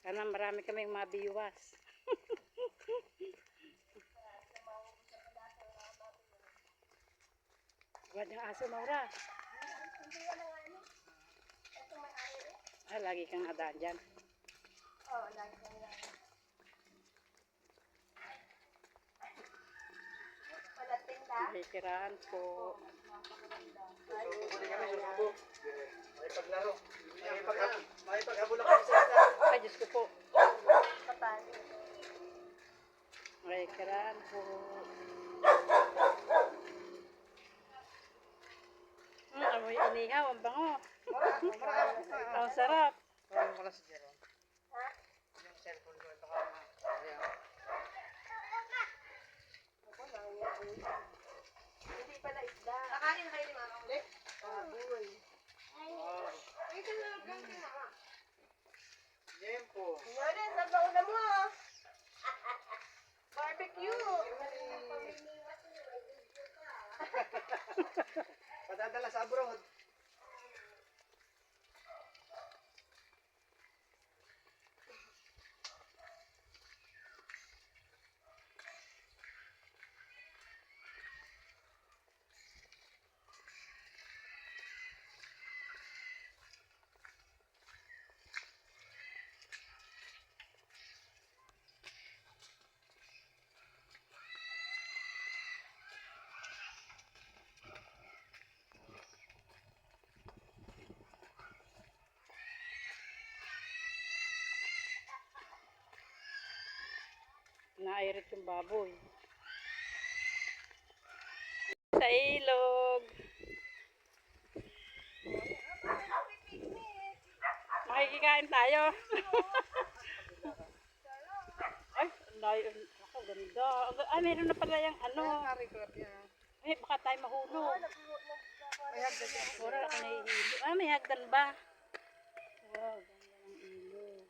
Sana marami kaming mabiwas. Huwag yung aso, Maura. Ah, lagi kang nadaan dyan. Oo, lagi kang nadaan. Palating na? Nakikiraan po. Muli kami susubo. May paglaro. May paghabol ako sa isa. Ay, Diyos ko po. Patay. Nakikiraan po. Amoy inihaw, ang bango. Ang sarap. Tawag mo lang si Jeron. Ha? Yung cellphone ko. Baka ayan. Hindi pala isda. Kakain kayo ni Mama ulit? Baboy. Ito na lang kang kinama. Jempo. Ngayon, saan ba una mo? Barbecue. Padadala sa abroad. Nairit yung baboy. Sa ilog. Makikikain tayo. Ay, layo. Ako, ganda. Ay, meron na pala yung ano. Ay, baka tayo mahulog. May hagdan yan. Pura ako nahihilo. Ah, may hagdan ba? Wow, ganda ng ilog.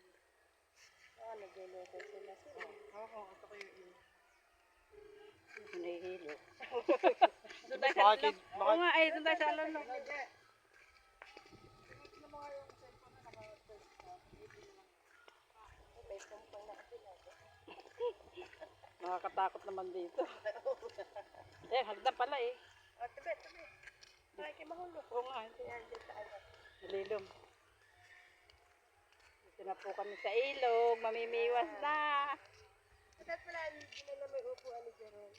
Nagluluto sila. Ako, ito ko yung Ako nahihilo. Doon tayo sa alon. Oo nga, ay, doon tayo sa alon. Nakakatakot naman dito. Eh, hagdan pala eh. Tabi. Ay, kayo mahulog. Oo nga, hindi. Nalilom. Dito na po kami sa ilog. Mamimiwas na. Dapat pala, hindi na may upuan ni Jeron.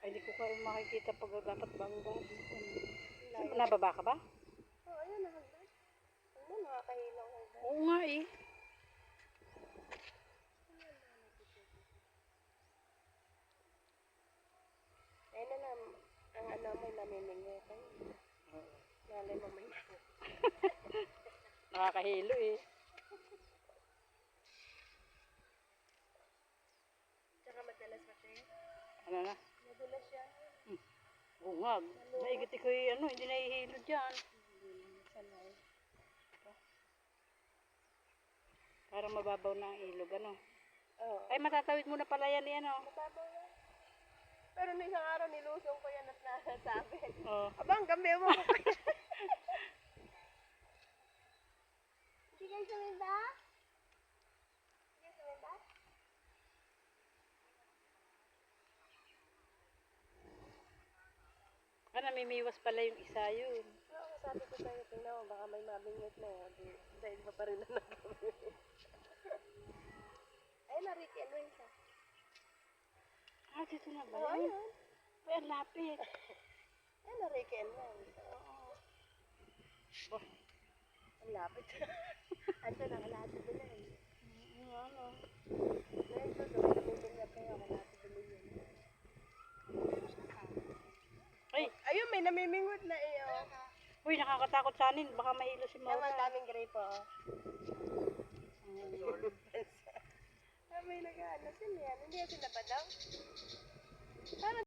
Ay, hindi ko kayo makikita pag dapat bago-bago. Nababa ka ba? Oo, ayun, nahagdan. Ano, nakakahilang hagdan. Oo nga eh. Ayun na lang, ang ano mo, namimingi kayo. Nalay mo may Nakakahilo eh. Tsaka madalas pa siya. Ano na? Madalas siya. Oo nga. Naigit ko yung ano, hindi nahihilo dyan. Sanay. Parang mababaw na ang ilog, ano. Oo. Ay, matatawid muna pala yan eh, ano. Mababaw yan. Pero nung isang araw, nilusong ko yan at nasasabi. Oo. Abang, gambe mo ko. Hindi kayo sumimba? Hindi kayo sumimba? Ah, namimiwas pala yung isa yun. Oo, sabi ko sa'yo, tingnan mo, baka may mabingwit na yun. Dahil pa pa rin na nagkamit. Ayun na, Ricky, ano yung isa? Ah, dito na ba Oo, yun? ayun. Ay, ang lapit. Ayun na, Ricky, ano yan? Oo. Bah, Ang lapit. Anto na, kalahati bila eh. ano. Ngayon ko, gawin na bumili na kayo, kalahati bila yun. Ay, Ayun, may namimingwit na iyo. uy, nakakatakot sa anin. Baka mahilo si Naman, Maura. daming grape, oh. May nag-ano sila yan. Hindi yan sila pa daw. Parang